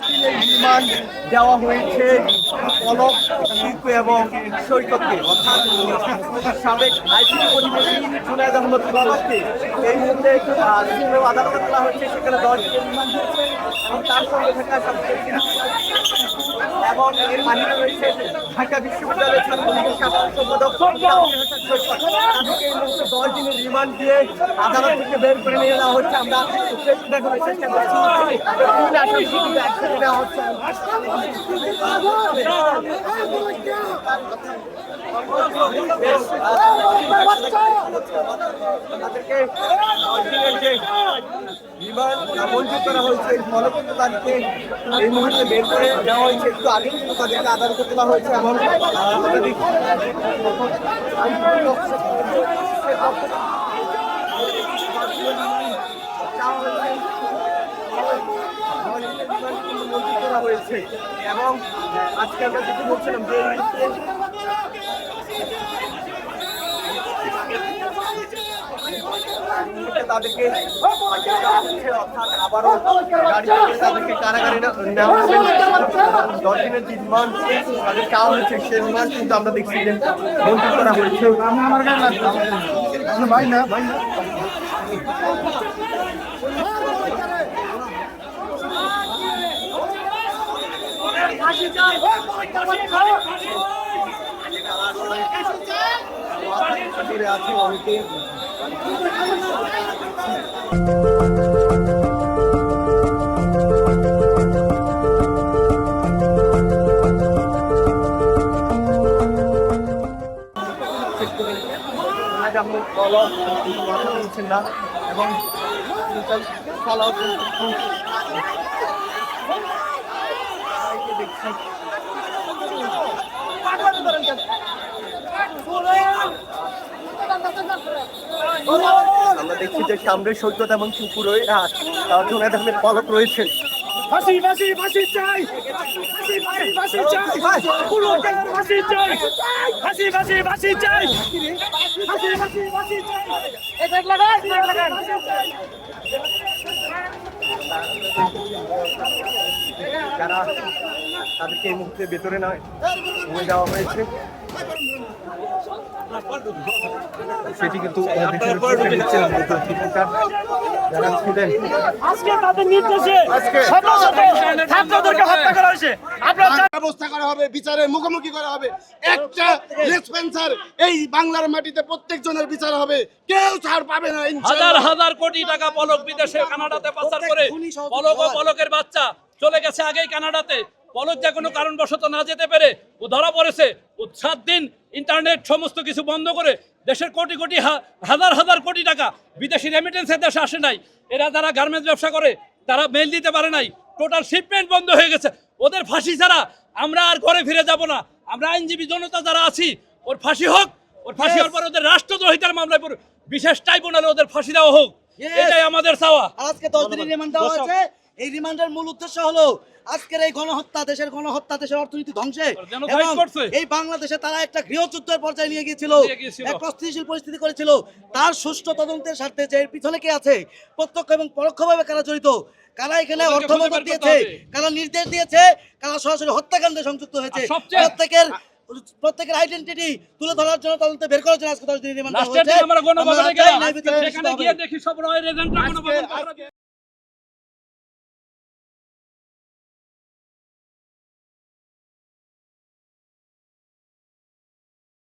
দিনের রিমান্ড দেওয়া হয়েছে পলক, শিল্প এবং সৈকতকে, অর্থাৎ সাবেক আইসিসি প্রতিনিধি জুনায়েদ আহমেদ পলককে এই মুহূর্তে আদালতে তোলা হয়েছে। সেখানে 10 দিনের রিমান্ড দিয়েছে এবং তার সঙ্গে থাকা এবং এর বাহিরে রয়েছে ঢাকা বিশ্ববিদ্যালয়ের ছাত্রলীগের সাধারণ সম্পাদক তাদেরকে এই মুহূর্তে 10 দিনের রিমান্ড দিয়ে আদালত থেকে বের করে নিয়ে যাওয়া হচ্ছে। আমরা দেখানোর চেষ্টা করছি নেওয়া হচ্ছে। তাদেরকে মঞ্জুর করা হয়েছে, ফলে কিন্তু তাদেরকে এই মুহূর্তে বের করে দেওয়া হয়েছে। একটু আগে কিন্তু তাদেরকে আদালতে তোলা হয়েছে এবং হয়েছে। এবং আজকে আমরা যেটি বলছিলাম যে তাদেরকে আবারও তাদেরকে কারাগারে নেওয়া হবে। 10 দিনের যে রিমান্ড তাদের চাওয়া হয়েছে, সে রিমান্ড কিন্তু আমরা দেখছি যে মঞ্জুর করা হয়েছে। ভাই না ভাই না আছে অনেকে। না এবং আমরা দেখছি যে সামনে সৈকত এবং চুপুরই জুনায়েদ আহমেদ পলক রয়েছেন। ফাঁসি ফাঁসি ফাঁসি চাই, ফাঁসি ফাঁসি ফাঁসি চাই, পুরো ফাঁসি চাই, ফাঁসি ফাঁসি ফাঁসি চাই, ফাঁসি ফাঁসি ফাঁসি চাই। এক লাগান যারা তাদেরকে এই মুহূর্তে ভেতরে নয় নিয়ে যাওয়া হয়েছে, সেটি কিন্তু ব্যবস্থা করা হবে, বিচারের মুখোমুখি করা হবে। একটা লেসপেন্সার এই বাংলার মাটিতে প্রত্যেকজনের বিচার হবে, কেউ ছাড় পাবে না। হাজার হাজার কোটি টাকা পলক বিদেশে কানাডাতে পাচার করে পলক ও পলকের বাচ্চা চলে গেছে আগেই কানাডাতে। পলক যে কোনো কারণবশত না যেতে পেরে ও ধরা পড়েছে। ও 7 দিন ইন্টারনেট সমস্ত কিছু বন্ধ করে দেশের কোটি কোটি হাজার হাজার কোটি টাকা বিদেশি রেমিটেন্সের দেশে আসে নাই। এরা যারা গার্মেন্টস ব্যবসা করে তারা মেল দিতে পারে নাই, টোটাল শিপমেন্ট বন্ধ হয়ে গেছে। ওদের ফাঁসি ছাড়া আমরা আর ঘরে ফিরে যাব না। আমরা আইনজীবী জনতা যারা আছি, ওর ফাঁসি হোক, ওর ফাঁসি হওয়ার পর ওদের রাষ্ট্রদ্রোহিতার মামলায় বিশেষ ট্রাইব্যুনালে ওদের ফাঁসি দেওয়া হোক, এটাই আমাদের চাওয়া। আজকে 10 দিনের রিমান্ড দেওয়া হয়েছে। এই রিমান্ডের মূল উদ্দেশ্য হলো আজকের এই গণহত্যা, দেশের অর্থনীতি ধ্বংসে এবং এই বাংলাদেশে তারা একটা গৃহযুদ্ধের পর্যায়ে নিয়ে গিয়েছিল, এক অস্থিতিশীল পরিস্থিতি করেছিল। তার সুষ্ঠু তদন্তের স্বার্থে যে এর পিছনে কে আছে, প্রত্যক্ষ এবং পরোক্ষভাবে কারা জড়িত, কারা এখানে অর্থ মদত দিয়েছে, কারা নির্দেশ দিয়েছে, কারা সরাসরি হত্যাকাণ্ডে সংযুক্ত হয়েছে, প্রত্যেকের আইডেন্টিটি তুলে ধরার জন্য, তদন্তে বের করার জন্য আজকে 10 দিনের রিমান্ড দেওয়া হয়েছে।